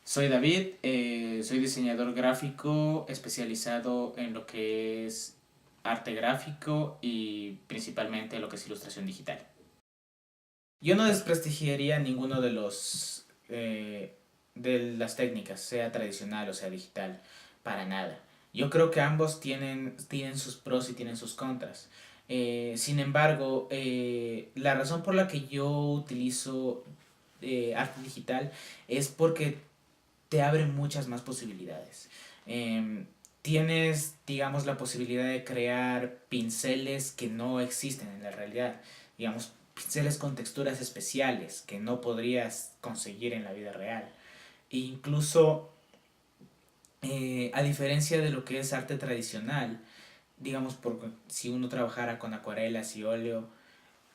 Soy David, soy diseñador gráfico especializado en lo que es arte gráfico y principalmente lo que es ilustración digital. Yo no desprestigiaría ninguno de de las técnicas, sea tradicional o sea digital, para nada. Yo creo que ambos tienen sus pros y tienen sus contras. Sin embargo, la razón por la que yo utilizo arte digital es porque te abre muchas más posibilidades. Tienes, digamos, la posibilidad de crear pinceles que no existen en la realidad. Digamos, pinceles con texturas especiales que no podrías conseguir en la vida real. E incluso, a diferencia de lo que es arte tradicional, digamos, si uno trabajara con acuarelas y óleo,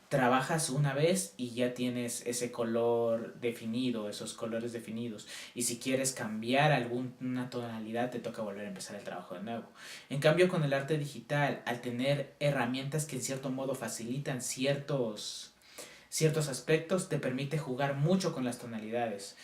trabajas una vez y ya tienes ese color definido, esos colores definidos. Y si quieres cambiar alguna tonalidad, te toca volver a empezar el trabajo de nuevo. En cambio, con el arte digital, al tener herramientas que en cierto modo facilitan ciertos aspectos, te permite jugar mucho con las tonalidades.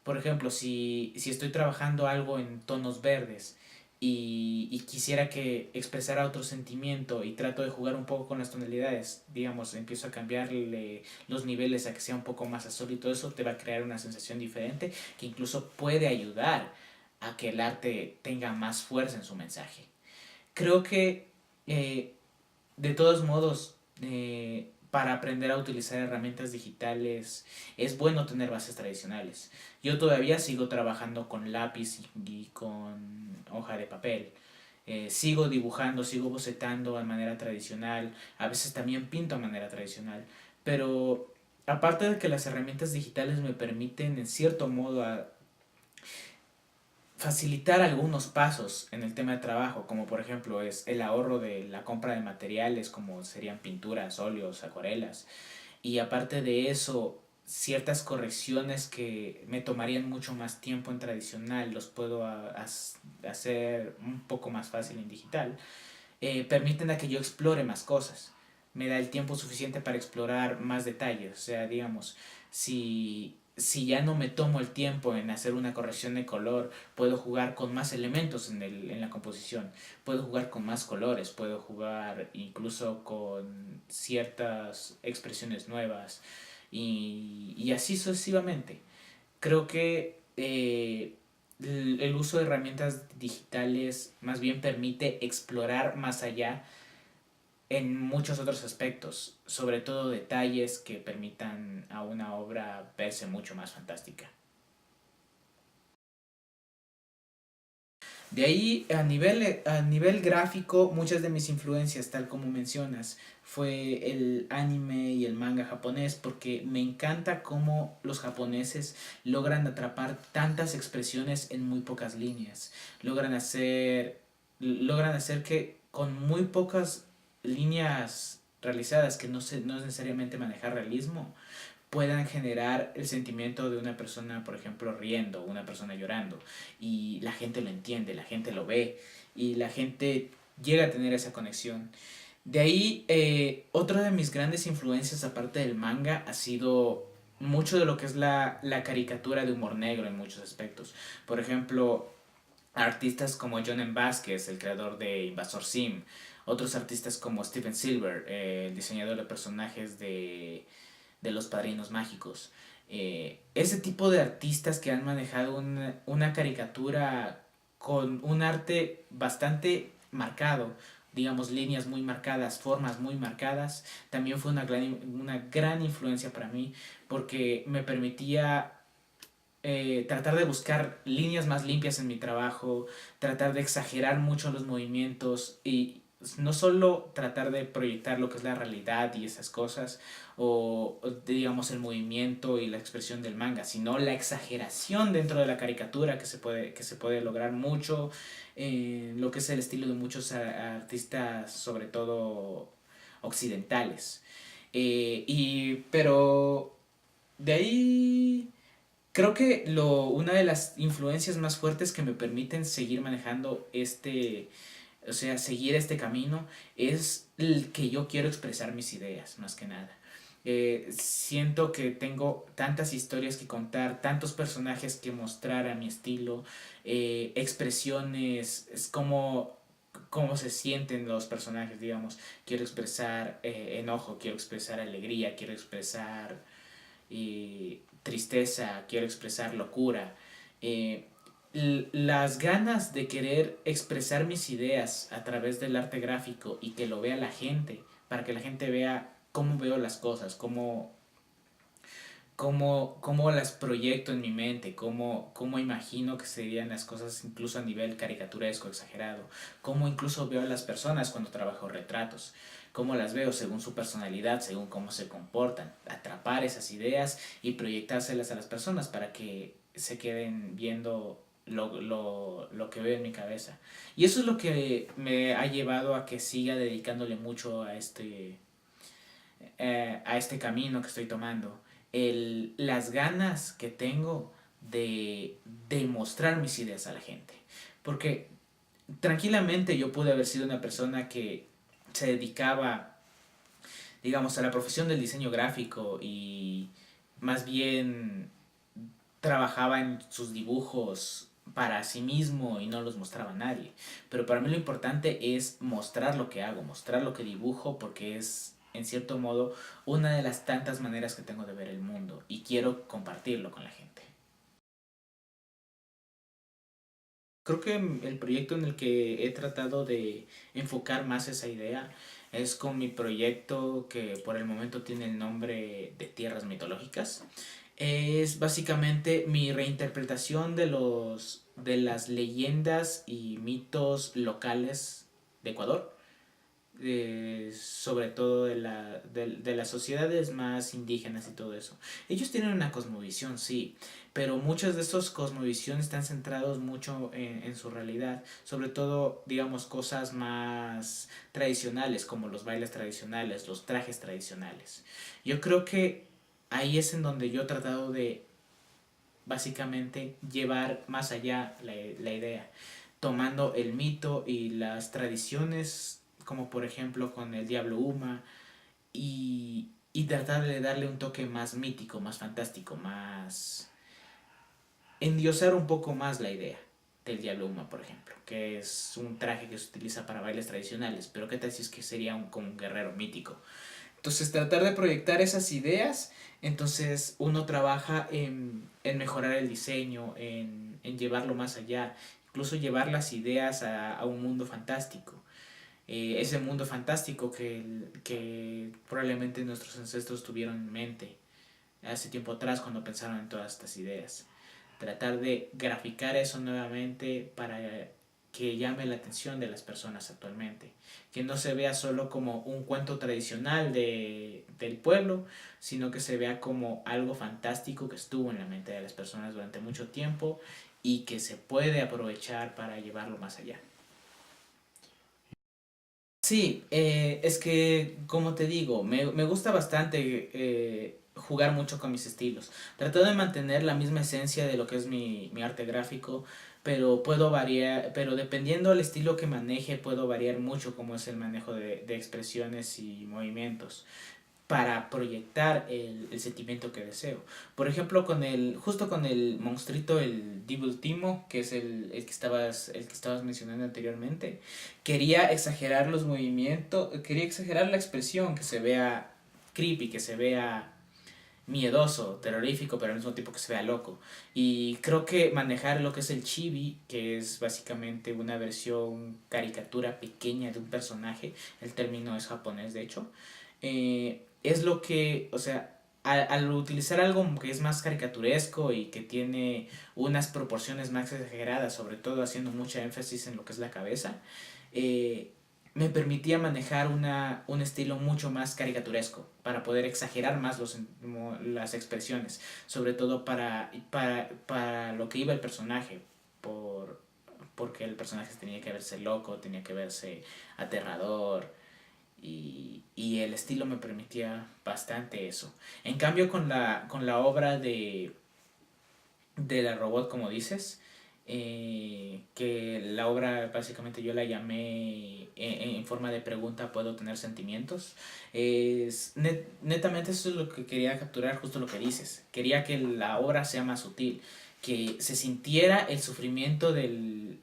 Por ejemplo, si estoy trabajando algo en tonos verdes y quisiera que expresara otro sentimiento y trato de jugar un poco con las tonalidades, digamos, empiezo a cambiarle los niveles a que sea un poco más azul y todo eso, te va a crear una sensación diferente que incluso puede ayudar a que el arte tenga más fuerza en su mensaje. Creo que eh, de todos modos, para aprender a utilizar herramientas digitales es bueno tener bases tradicionales. Yo todavía sigo trabajando con lápiz y con hoja de papel. Sigo dibujando, sigo bocetando de manera tradicional, a veces también pinto de manera tradicional, pero aparte de que las herramientas digitales me permiten en cierto modo facilitar algunos pasos en el tema de trabajo, como por ejemplo es el ahorro de la compra de materiales como serían pinturas, óleos, acuarelas. Y aparte de eso, ciertas correcciones que me tomarían mucho más tiempo en tradicional, los puedo hacer un poco más fácil en digital. Permiten a que yo explore más cosas. Me da el tiempo suficiente para explorar más detalles. O sea, digamos, si ya no me tomo el tiempo en hacer una corrección de color, puedo jugar con más elementos en la composición. Puedo jugar con más colores, puedo jugar incluso con ciertas expresiones nuevas y así sucesivamente. Creo que el uso de herramientas digitales más bien permite explorar más allá en muchos otros aspectos, sobre todo detalles que permitan a una obra verse mucho más fantástica. De ahí, a nivel gráfico, muchas de mis influencias, tal como mencionas, fue el anime y el manga japonés, porque me encanta cómo los japoneses logran atrapar tantas expresiones en muy pocas líneas. Logran hacer, logran hacer que con muy pocas líneas realizadas, que no es necesariamente manejar realismo, puedan generar el sentimiento de una persona, por ejemplo, riendo, una persona llorando, y la gente lo entiende, la gente lo ve, y la gente llega a tener esa conexión. De ahí, otra de mis grandes influencias, aparte del manga, ha sido mucho de lo que es la caricatura de humor negro en muchos aspectos. Por ejemplo, artistas como John M. Vázquez, el creador de Invasor Sim, otros artistas como Steven Silver, el diseñador de personajes de Los Padrinos Mágicos. Ese tipo de artistas que han manejado una caricatura con un arte bastante marcado, digamos líneas muy marcadas, formas muy marcadas, también fue una gran influencia para mí porque me permitía tratar de buscar líneas más limpias en mi trabajo, tratar de exagerar mucho los movimientos y no solo tratar de proyectar lo que es la realidad y esas cosas, o digamos el movimiento y la expresión del manga, sino la exageración dentro de la caricatura que se puede lograr mucho, lo que es el estilo de muchos artistas, sobre todo occidentales. Pero de ahí creo que una de las influencias más fuertes que me permiten seguir manejando o sea, seguir este camino es el que yo quiero expresar mis ideas, más que nada. Siento que tengo tantas historias que contar, tantos personajes que mostrar a mi estilo, expresiones, es como cómo se sienten los personajes, digamos. Quiero expresar enojo, quiero expresar alegría, quiero expresar tristeza, quiero expresar locura. Eh, las ganas de querer expresar mis ideas a través del arte gráfico y que lo vea la gente, para que la gente vea cómo veo las cosas, cómo las proyecto en mi mente, cómo imagino que serían las cosas incluso a nivel caricaturesco, exagerado, cómo incluso veo a las personas cuando trabajo retratos, cómo las veo según su personalidad, según cómo se comportan, atrapar esas ideas y proyectárselas a las personas para que se queden viendo lo que veo en mi cabeza. Y eso es lo que me ha llevado a que siga dedicándole mucho a este camino que estoy tomando, las ganas que tengo de mostrar mis ideas a la gente. Porque tranquilamente yo pude haber sido una persona que se dedicaba, digamos, a la profesión del diseño gráfico y más bien trabajaba en sus dibujos para sí mismo y no los mostraba a nadie. Pero para mí lo importante es mostrar lo que hago, mostrar lo que dibujo, porque es, en cierto modo, una de las tantas maneras que tengo de ver el mundo y quiero compartirlo con la gente. Creo que el proyecto en el que he tratado de enfocar más esa idea es con mi proyecto que por el momento tiene el nombre de Tierras Mitológicas. Es básicamente mi reinterpretación de las leyendas y mitos locales de Ecuador, sobre todo de las sociedades más indígenas y todo eso. Ellos tienen una cosmovisión, sí, pero muchas de esas cosmovisiones están centrados mucho en su realidad, sobre todo, digamos, cosas más tradicionales, como los bailes tradicionales, los trajes tradicionales. Yo creo que ahí es en donde yo he tratado de básicamente llevar más allá la idea, tomando el mito y las tradiciones, como por ejemplo con el Diablo Uma, y tratar de darle un toque más mítico, más fantástico, más endiosar un poco más la idea del Diablo Uma, por ejemplo, que es un traje que se utiliza para bailes tradicionales, pero qué tal si es que sería como un guerrero mítico. Entonces tratar de proyectar esas ideas, entonces uno trabaja en mejorar el diseño, en llevarlo más allá, incluso llevar las ideas a un mundo fantástico. Ese mundo fantástico que probablemente nuestros ancestros tuvieron en mente hace tiempo atrás cuando pensaron en todas estas ideas. Tratar de graficar eso nuevamente para que llame la atención de las personas actualmente. Que no se vea solo como un cuento tradicional del pueblo, sino que se vea como algo fantástico que estuvo en la mente de las personas durante mucho tiempo y que se puede aprovechar para llevarlo más allá. Sí, es que, como te digo, me gusta bastante jugar mucho con mis estilos. Trato de mantener la misma esencia de lo que es mi arte gráfico, pero puedo variar, pero dependiendo del estilo que maneje, puedo variar mucho como es el manejo de expresiones y movimientos para proyectar el sentimiento que deseo. Por ejemplo, justo con el monstruito, el Devil Timo, que es el que estabas mencionando anteriormente, quería exagerar los movimientos, quería exagerar la expresión, que se vea creepy, que se vea miedoso, terrorífico, pero al mismo tiempo que se vea loco. Y creo que manejar lo que es el chibi, que es básicamente una versión caricatura pequeña de un personaje, el término es japonés de hecho, es lo que, o sea, al utilizar algo que es más caricaturesco y que tiene unas proporciones más exageradas, sobre todo haciendo mucha énfasis en lo que es la cabeza, eh, me permitía manejar un estilo mucho más caricaturesco para poder exagerar más las expresiones, sobre todo para lo que iba el personaje, porque el personaje tenía que verse loco, tenía que verse aterrador, y el estilo me permitía bastante eso. En cambio, con la obra de la robot, como dices, que la obra básicamente yo la llamé en forma de pregunta, ¿puedo tener sentimientos? Netamente eso es lo que quería capturar, justo lo que dices. Quería que la obra sea más sutil, que se sintiera el sufrimiento del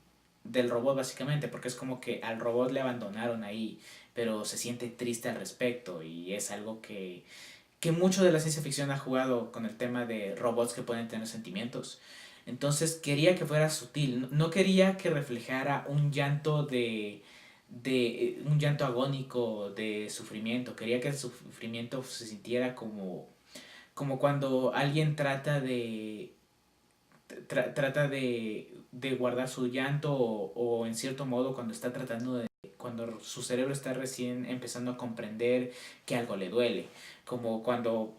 robot básicamente, porque es como que al robot le abandonaron ahí, pero se siente triste al respecto y es algo que mucho de la ciencia ficción ha jugado con el tema de robots que pueden tener sentimientos. Entonces quería que fuera sutil, no quería que reflejara un llanto de un llanto agónico de sufrimiento, quería que el sufrimiento se sintiera como cuando alguien trata de guardar su llanto o en cierto modo cuando está tratando de cuando su cerebro está recién empezando a comprender que algo le duele, como cuando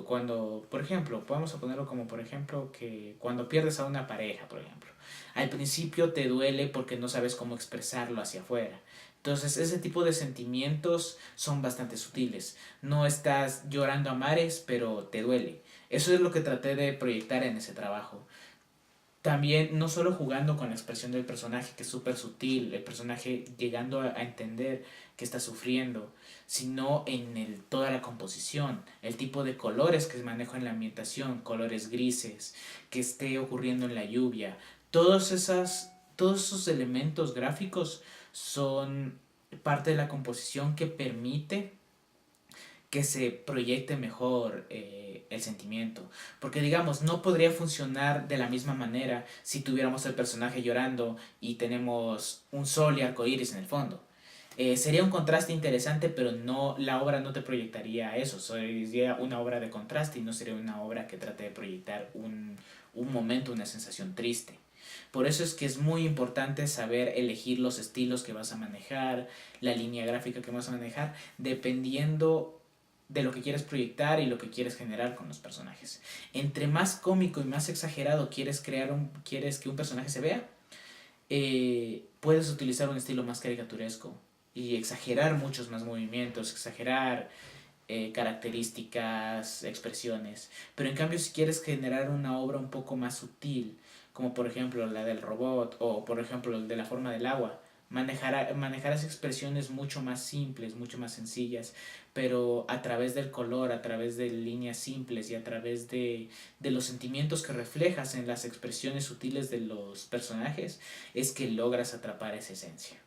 cuando, por ejemplo, vamos a ponerlo como por ejemplo que cuando pierdes a una pareja, por ejemplo, al principio te duele porque no sabes cómo expresarlo hacia afuera. Entonces, ese tipo de sentimientos son bastante sutiles. No estás llorando a mares, pero te duele. Eso es lo que traté de proyectar en ese trabajo. También, no solo jugando con la expresión del personaje, que es súper sutil, el personaje llegando a entender que está sufriendo, sino en toda la composición, el tipo de colores que se maneja en la ambientación, colores grises, que esté ocurriendo en la lluvia. Todos esos elementos gráficos son parte de la composición que permite que se proyecte mejor el sentimiento. Porque digamos, no podría funcionar de la misma manera si tuviéramos el personaje llorando y tenemos un sol y arcoíris en el fondo. Sería un contraste interesante, pero no, la obra no te proyectaría eso. Sería una obra de contraste y no sería una obra que trate de proyectar un momento, una sensación triste. Por eso es que es muy importante saber elegir los estilos que vas a manejar, la línea gráfica que vas a manejar, dependiendo de lo que quieres proyectar y lo que quieres generar con los personajes. Entre más cómico y más exagerado quieres que un personaje se vea, puedes utilizar un estilo más caricaturesco y exagerar muchos más movimientos, exagerar características, expresiones. Pero en cambio, si quieres generar una obra un poco más sutil, como por ejemplo la del robot o por ejemplo el de la forma del agua, manejarás expresiones mucho más simples, mucho más sencillas, pero a través del color, a través de líneas simples y a través de los sentimientos que reflejas en las expresiones sutiles de los personajes, es que logras atrapar esa esencia.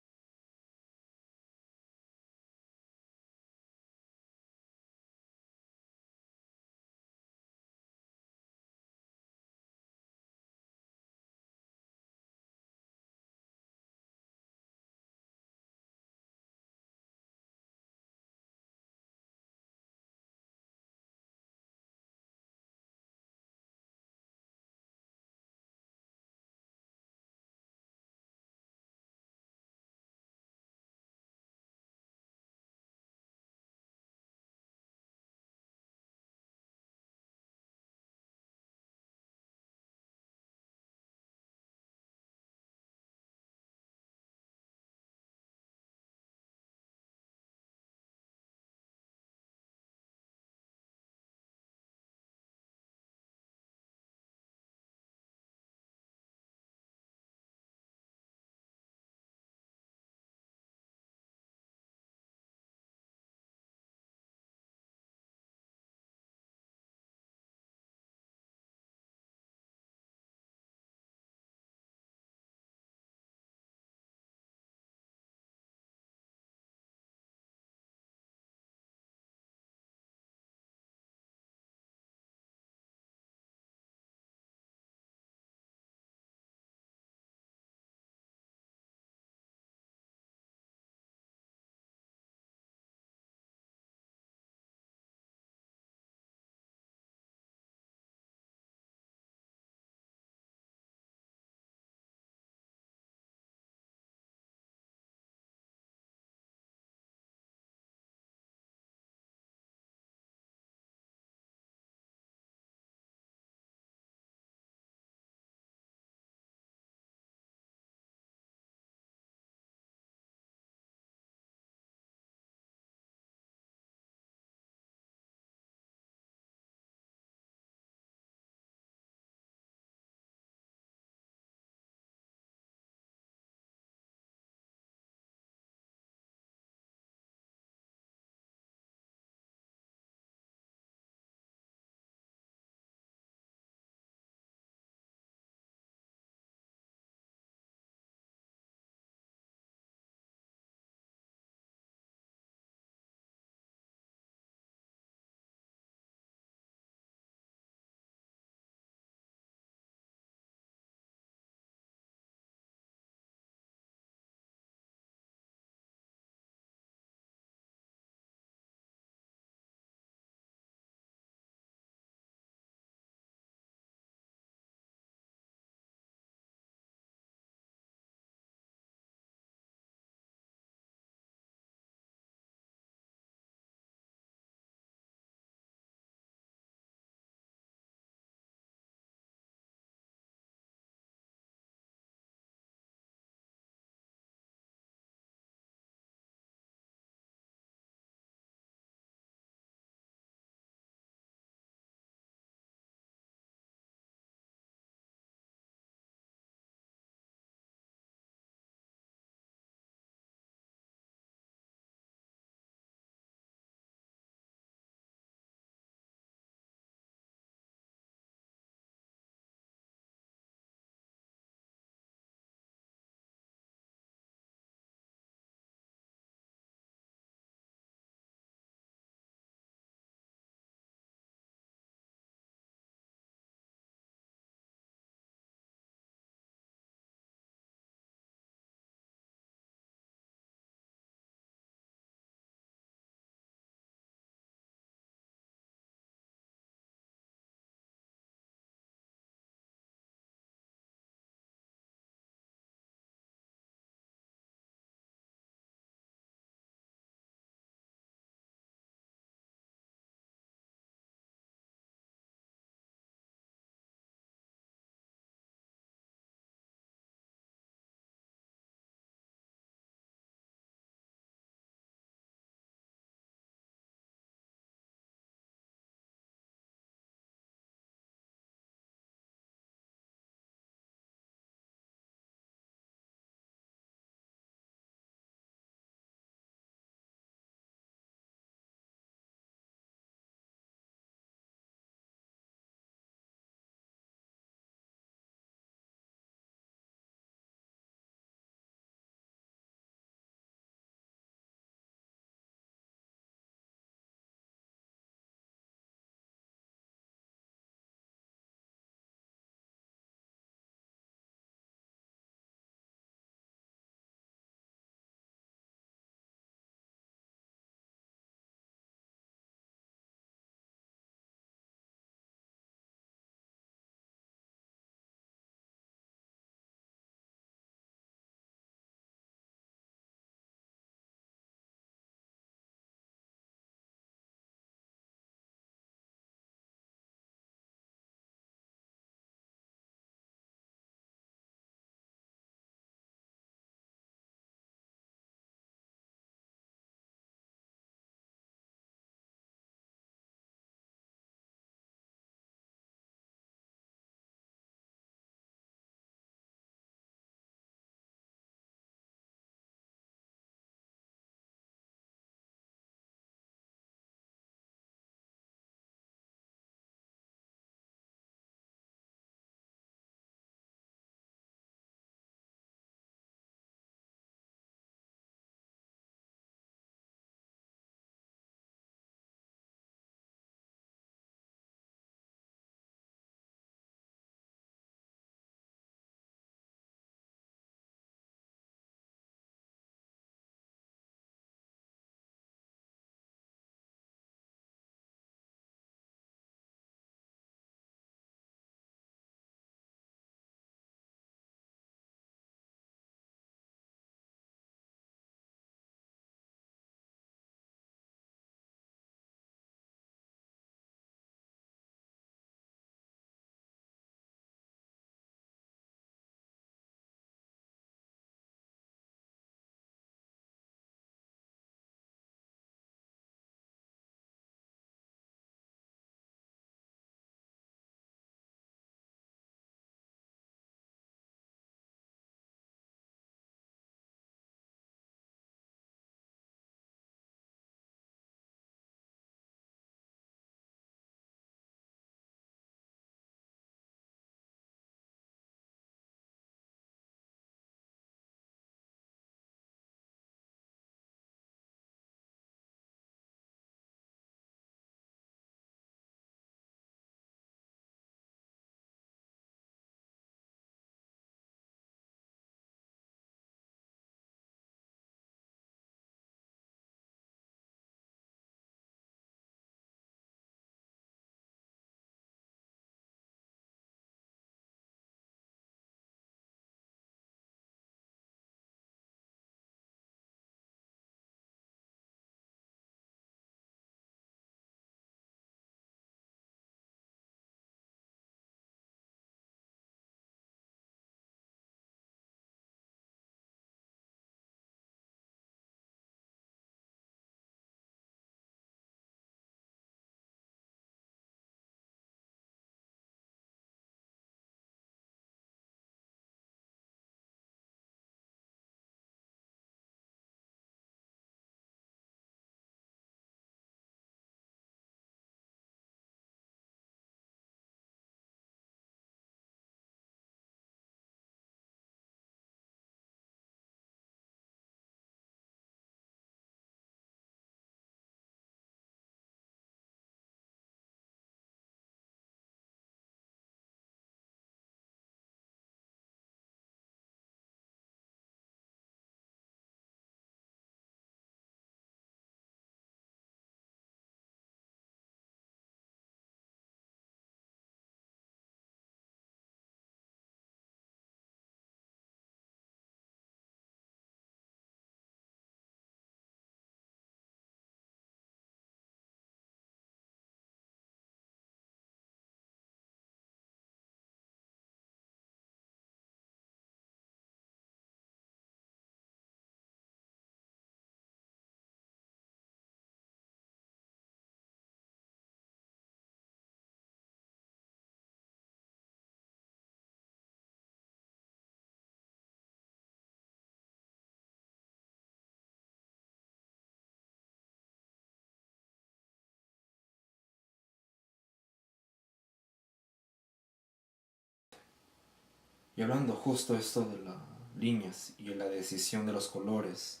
Y hablando justo esto de las líneas y la decisión de los colores,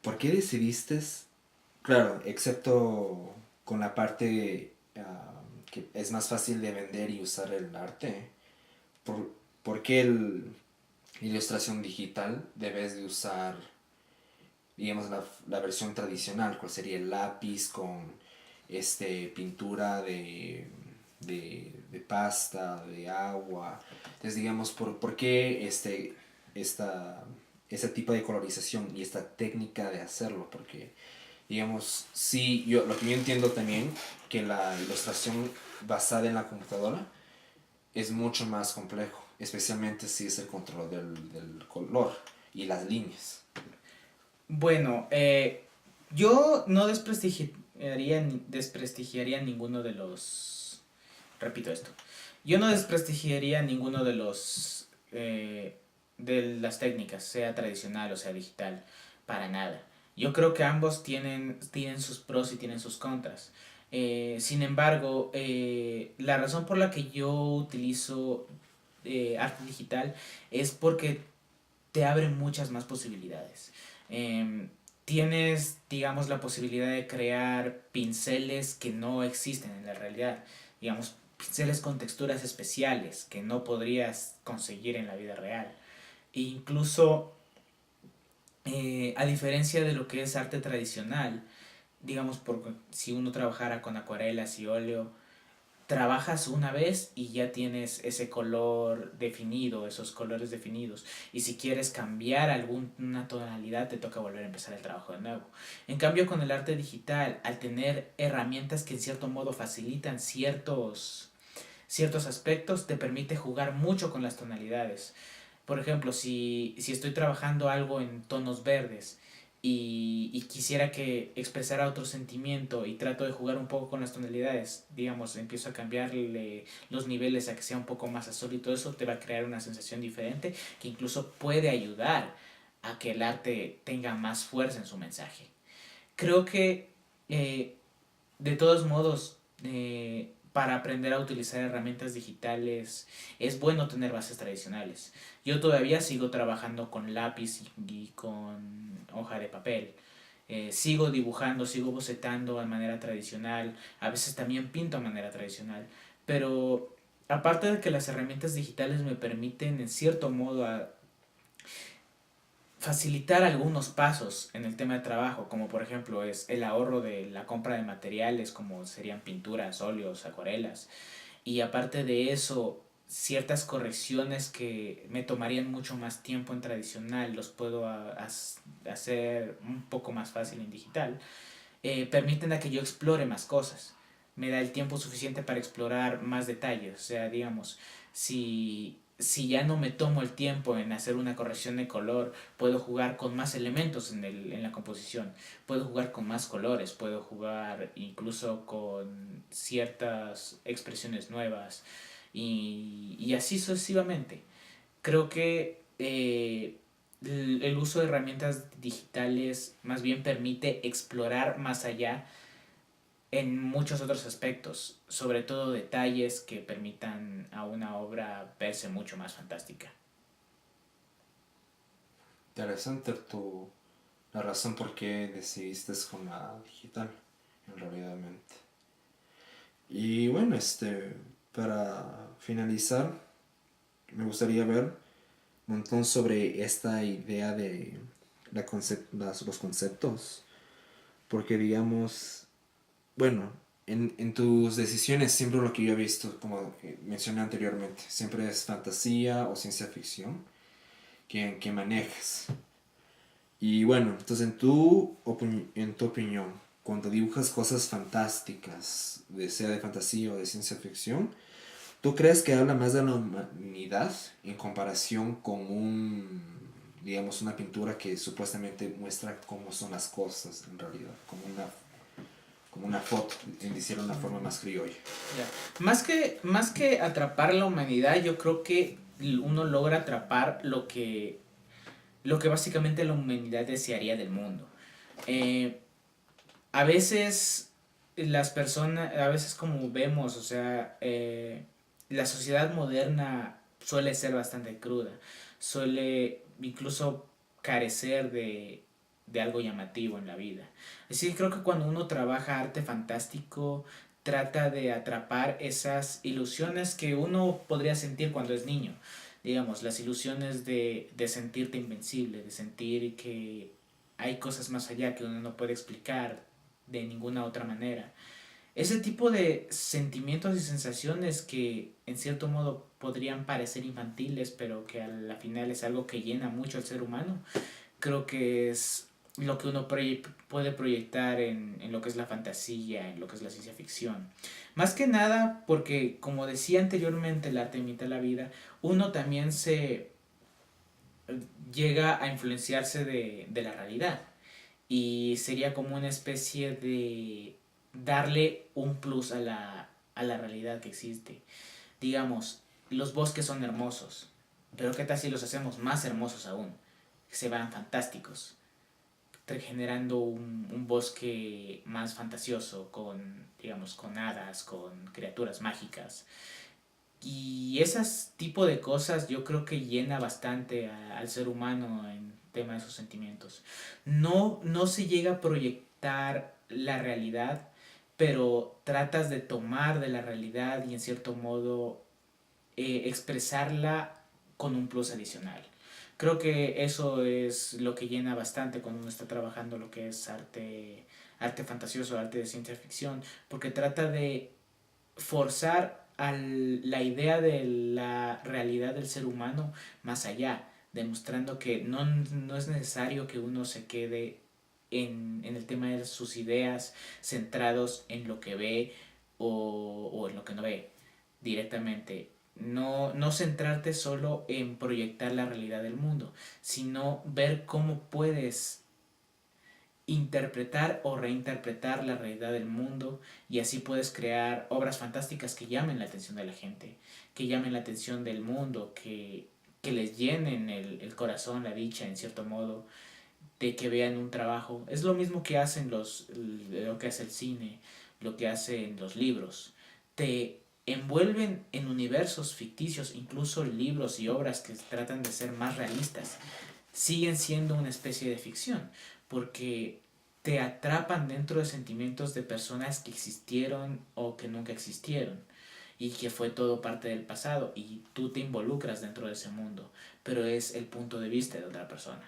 ¿por qué decidiste, claro, excepto con la parte que es más fácil de vender y usar el arte, ¿por, por qué el ilustración digital debes de usar, digamos, la versión tradicional, cuál sería el lápiz con pintura de pasta, de agua? Entonces, digamos, ¿por qué esta, ese tipo de colorización y esta técnica de hacerlo? Porque, digamos, sí, lo que yo entiendo también, que la ilustración basada en la computadora es mucho más complejo, especialmente si es el control del color y las líneas. Bueno, yo no desprestigiaría ninguno de los... Repito esto. Yo no desprestigiaría ninguno de los... de las técnicas, sea tradicional o sea digital, para nada. Yo creo que ambos tienen sus pros y tienen sus contras. Sin embargo, la razón por la que yo utilizo arte digital es porque te abre muchas más posibilidades. Tienes, digamos, la posibilidad de crear pinceles que no existen en la realidad. Digamos, pinceles con texturas especiales que no podrías conseguir en la vida real. E incluso, a diferencia de lo que es arte tradicional, digamos, si uno trabajara con acuarelas y óleo, trabajas una vez y ya tienes ese color definido, esos colores definidos. Y si quieres cambiar alguna tonalidad, te toca volver a empezar el trabajo de nuevo. En cambio, con el arte digital, al tener herramientas que en cierto modo facilitan ciertos aspectos, te permite jugar mucho con las tonalidades. Por ejemplo, si estoy trabajando algo en tonos verdes y quisiera que expresara otro sentimiento y trato de jugar un poco con las tonalidades, digamos, empiezo a cambiarle los niveles a que sea un poco más azul y todo eso te va a crear una sensación diferente que incluso puede ayudar a que el arte tenga más fuerza en su mensaje. Creo que eh, de todos modos, para aprender a utilizar herramientas digitales es bueno tener bases tradicionales. Yo todavía sigo trabajando con lápiz y con hoja de papel. Sigo dibujando, sigo bocetando de manera tradicional, a veces también pinto de manera tradicional, pero aparte de que las herramientas digitales me permiten en cierto modo facilitar algunos pasos en el tema de trabajo, como por ejemplo es el ahorro de la compra de materiales como serían pinturas, óleos, acuarelas. Y aparte de eso, ciertas correcciones que me tomarían mucho más tiempo en tradicional, los puedo hacer un poco más fácil en digital. Permiten a que yo explore más cosas. Me da el tiempo suficiente para explorar más detalles. O sea, digamos, si ya no me tomo el tiempo en hacer una corrección de color, puedo jugar con más elementos en la composición, puedo jugar con más colores, puedo jugar incluso con ciertas expresiones nuevas y así sucesivamente. Creo que el uso de herramientas digitales más bien permite explorar más allá en muchos otros aspectos, sobre todo detalles que permitan a una obra verse mucho más fantástica. Interesante la razón por qué decidiste con la digital, en realidad. Y bueno, para finalizar, me gustaría ver un montón sobre esta idea de los conceptos, porque digamos, bueno, en tus decisiones siempre lo que yo he visto, como que mencioné anteriormente, siempre es fantasía o ciencia ficción que manejas. Y bueno, entonces en tu opinión, cuando dibujas cosas fantásticas, sea de fantasía o de ciencia ficción, ¿tú crees que habla más de la humanidad en comparación con digamos, una pintura que supuestamente muestra cómo son las cosas en realidad, como una foto, en decir una forma más criolla? Ya. Más que atrapar la humanidad, yo creo que uno logra atrapar lo que básicamente la humanidad desearía del mundo. Eh, a veces las personas, a veces como vemos, o sea, la sociedad moderna suele ser bastante cruda, suele incluso carecer de algo llamativo en la vida. Así que creo que cuando uno trabaja arte fantástico, trata de atrapar esas ilusiones que uno podría sentir cuando es niño. Digamos, las ilusiones de sentirte invencible, de sentir que hay cosas más allá que uno no puede explicar de ninguna otra manera. Ese tipo de sentimientos y sensaciones que en cierto modo podrían parecer infantiles, pero que a la final es algo que llena mucho al ser humano, creo que es lo que uno puede proyectar en lo que es la fantasía, en lo que es la ciencia ficción. Más que nada porque, como decía anteriormente, el arte imita la vida, uno también se llega a influenciarse de la realidad y sería como una especie de darle un plus a la realidad que existe. Digamos, los bosques son hermosos, pero ¿qué tal si los hacemos más hermosos aún? Se van fantásticos, generando un bosque más fantasioso, con, digamos, con hadas, con criaturas mágicas. Y ese tipo de cosas yo creo que llena bastante al ser humano en tema de sus sentimientos. No, no se llega a proyectar la realidad, pero tratas de tomar de la realidad y en cierto modo expresarla con un plus adicional. Creo que eso es lo que llena bastante cuando uno está trabajando lo que es arte, arte fantasioso, arte de ciencia ficción, porque trata de forzar la idea de la realidad del ser humano más allá, demostrando que no, no es necesario que uno se quede en el tema de sus ideas centrados en lo que ve o en lo que no ve directamente. No, no centrarte solo en proyectar la realidad del mundo, sino ver cómo puedes interpretar o reinterpretar la realidad del mundo y así puedes crear obras fantásticas que llamen la atención de la gente, que llamen la atención del mundo, que les llenen el corazón, la dicha en cierto modo, de que vean un trabajo. Es lo mismo que hacen lo que hace el cine, lo que hacen los libros. Te envuelven en universos ficticios, incluso libros y obras que tratan de ser más realistas siguen siendo una especie de ficción, porque te atrapan dentro de sentimientos de personas que existieron o que nunca existieron y que fue todo parte del pasado y tú te involucras dentro de ese mundo, pero es el punto de vista de otra persona.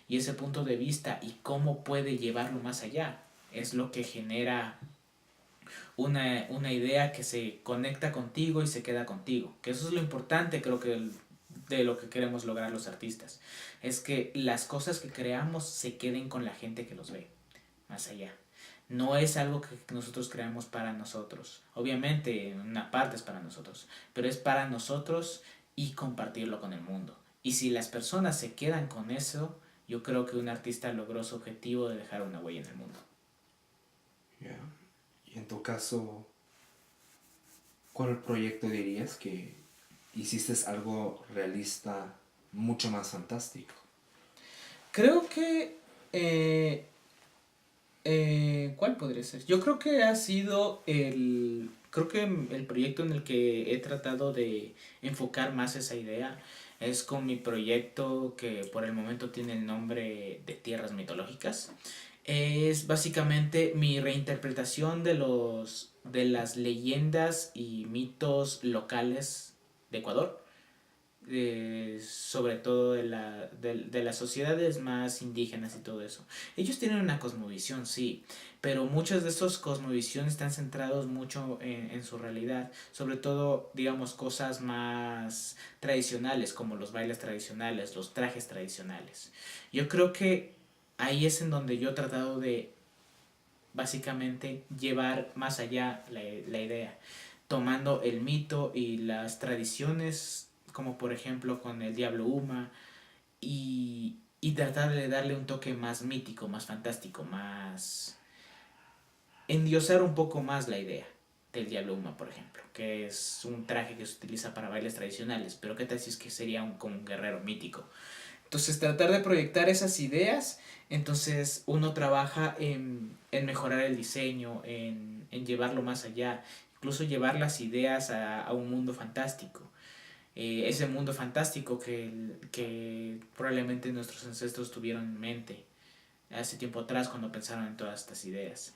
Y ese punto de vista y cómo puede llevarlo más allá es lo que genera una idea que se conecta contigo y se queda contigo. Que eso es lo importante, creo que de lo que queremos lograr los artistas. Es que las cosas que creamos se queden con la gente que los ve, más allá. No es algo que nosotros creamos para nosotros. Obviamente, una parte es para nosotros, pero es para nosotros y compartirlo con el mundo. Y si las personas se quedan con eso, yo creo que un artista logró su objetivo de dejar una huella en el mundo. Yeah. Y en tu caso, ¿cuál proyecto dirías que hiciste algo realista mucho más fantástico? Creo que ¿cuál podría ser? Yo creo que ha sido creo que el proyecto en el que he tratado de enfocar más esa idea es con mi proyecto que por el momento tiene el nombre de Tierras Mitológicas. Es básicamente mi reinterpretación de las leyendas y mitos locales de Ecuador, sobre todo de las sociedades más indígenas y todo eso. Ellos tienen una cosmovisión, sí, pero muchas de esas cosmovisiones están centrados mucho en su realidad, sobre todo, digamos, cosas más tradicionales, como los bailes tradicionales, los trajes tradicionales. Yo creo que ahí es en donde yo he tratado de básicamente llevar más allá la idea, tomando el mito y las tradiciones como por ejemplo con el Diablo Uma, y tratar de darle un toque más mítico, más fantástico, más endiosar un poco más la idea del Diablo Uma, por ejemplo, que es un traje que se utiliza para bailes tradicionales, pero qué tal si es que sería como un guerrero mítico. Entonces tratar de proyectar esas ideas, entonces uno trabaja en mejorar el diseño, en llevarlo más allá, incluso llevar las ideas a un mundo fantástico. ese mundo fantástico que probablemente nuestros ancestros tuvieron en mente hace tiempo atrás cuando pensaron en todas estas ideas.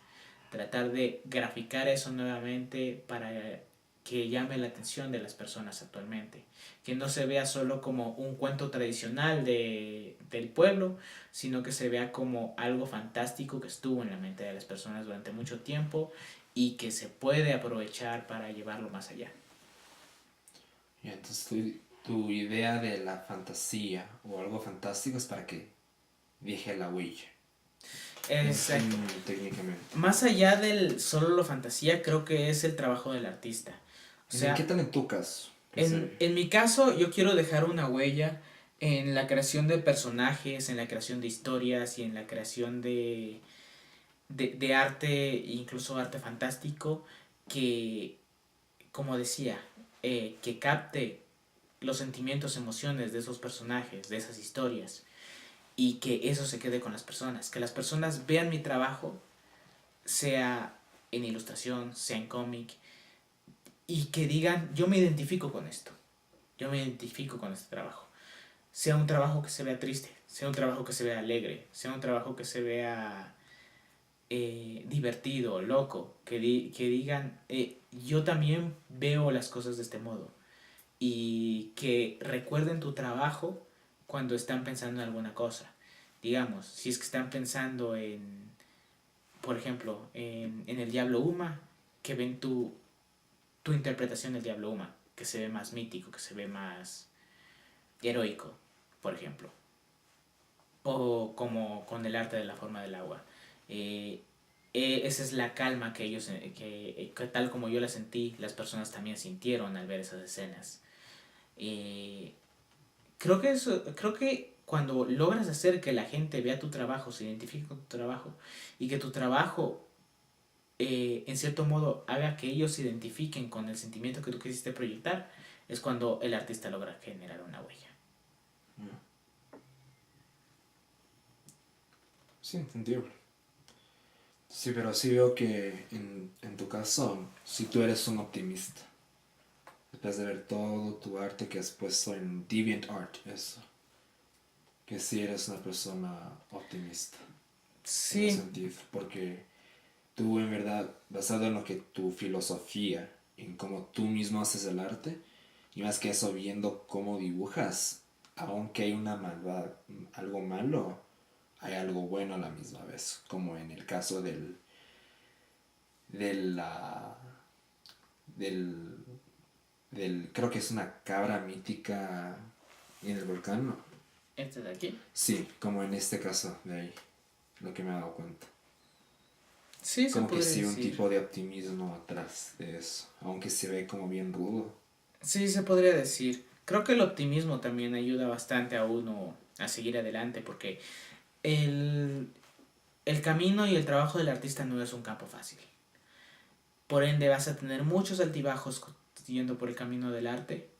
Tratar de graficar eso nuevamente para que llame la atención de las personas actualmente. Que no se vea solo como un cuento tradicional del pueblo, sino que se vea como algo fantástico que estuvo en la mente de las personas durante mucho tiempo y que se puede aprovechar para llevarlo más allá. Y entonces tu idea de la fantasía o algo fantástico es para que deje la huella. Exacto. Técnicamente. Más allá del solo lo fantasía, creo que es el trabajo del artista. O ¿Qué sea, tal en tu caso? en mi caso, yo quiero dejar una huella en la creación de personajes, en la creación de historias y en la creación de arte, incluso arte fantástico, que, como decía, que capte los sentimientos, emociones de esos personajes, de esas historias, y que eso se quede con las personas, que las personas vean mi trabajo, sea en ilustración, sea en cómic, y que digan, yo me identifico con esto, yo me identifico con este trabajo. Sea un trabajo que se vea triste, sea un trabajo que se vea alegre, sea un trabajo que se vea divertido, loco, que digan, yo también veo las cosas de este modo. Y que recuerden tu trabajo cuando están pensando en alguna cosa. Digamos, si es que están pensando en, por ejemplo, en el Diablo Uma, que ven tu interpretación del Diablo Uma, que se ve más mítico, que se ve más heroico, por ejemplo. O como con el arte de la forma del agua. Eh, Esa es la calma que ellos, que tal como yo la sentí, las personas también sintieron al ver esas escenas. Eh, creo que cuando logras hacer que la gente vea tu trabajo, se identifique con tu trabajo y que tu trabajo en cierto modo haga que ellos se identifiquen con el sentimiento que tú quisiste proyectar, es cuando el artista logra generar una huella. Sí, entendible. Sí, pero sí veo que en tu caso, si tú eres un optimista, después de ver todo tu arte que has puesto en DeviantArt, eso, que sí eres una persona optimista, en ese Sí, sentido, porque tú en verdad, basado en lo que tu filosofía, en cómo tú mismo haces el arte, y más que eso, viendo cómo dibujas, aunque hay una maldad, algo malo, hay algo bueno a la misma vez, como en el caso del, ah, del, creo que es una cabra mítica en el volcán, ¿no? este de aquí. Sí, como en este caso de ahí, lo que me he dado cuenta. Sí, se Como que podría sí, un decir. tipo de optimismo atrás de eso, aunque se ve como bien rudo. Sí, se podría decir. Creo que el optimismo también ayuda bastante a uno a seguir adelante porque el, el camino y el trabajo del artista no es un campo fácil. Por ende vas a tener muchos altibajos yendo por el camino del arte.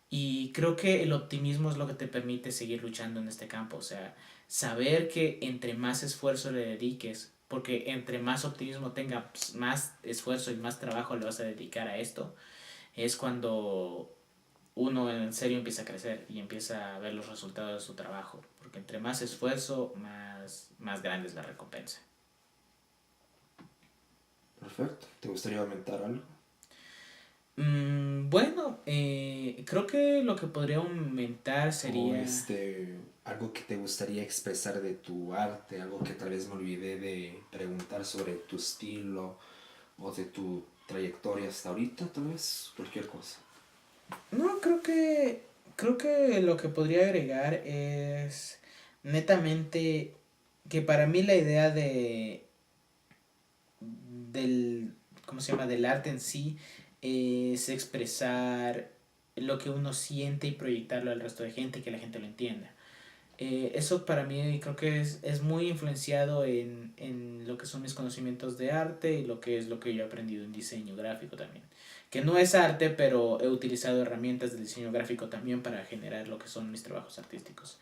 Y creo que el optimismo es lo que te permite seguir luchando en este campo. O sea, saber que entre más esfuerzo le dediques, porque entre más optimismo tengas, más esfuerzo y más trabajo le vas a dedicar a esto, es cuando uno en serio empieza a crecer y empieza a ver los resultados de su trabajo. Porque entre más esfuerzo, más grande es la recompensa. Perfecto. ¿Te gustaría aumentar algo? Bueno, creo que lo que podría aumentar O sería... algo que te gustaría expresar de tu arte, algo que tal vez me olvidé de preguntar sobre tu estilo o de tu trayectoria hasta ahorita, tal vez, cualquier cosa. No, creo que lo que podría agregar es netamente que para mí la idea del, ¿cómo se llama? Del arte en sí es expresar lo que uno siente y proyectarlo al resto de gente y que la gente lo entienda. Eso para mí creo que es muy influenciado en lo que son mis conocimientos de arte y lo que yo he aprendido en diseño gráfico también. Que no es arte, pero he utilizado herramientas de diseño gráfico también para generar lo que son mis trabajos artísticos.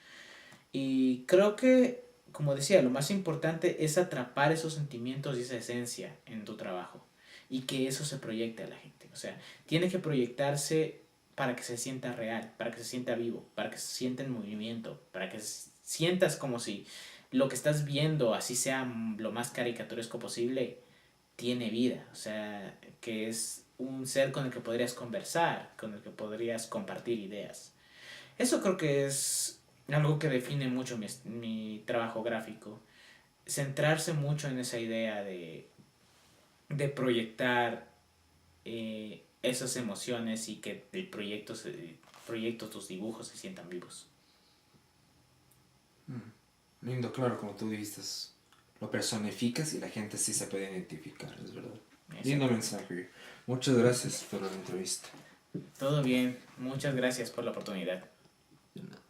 Y creo que, como decía, lo más importante es atrapar esos sentimientos y esa esencia en tu trabajo y que eso se proyecte a la gente. O sea, tiene que proyectarse para que se sienta real, para que se sienta vivo, para que se sienta en movimiento, para que sientas como si lo que estás viendo, así sea lo más caricaturesco posible, tiene vida, o sea, que es un ser con el que podrías conversar, con el que podrías compartir ideas. Eso creo que es algo que define mucho mi trabajo gráfico, centrarse mucho en esa idea de proyectar esas emociones y que el proyecto, tus dibujos se sientan vivos. Lindo, claro, como tú dijiste, lo personificas y la gente sí se puede identificar, es verdad. Lindo mensaje. Muchas gracias por la entrevista. Todo bien, muchas gracias por la oportunidad. De nada.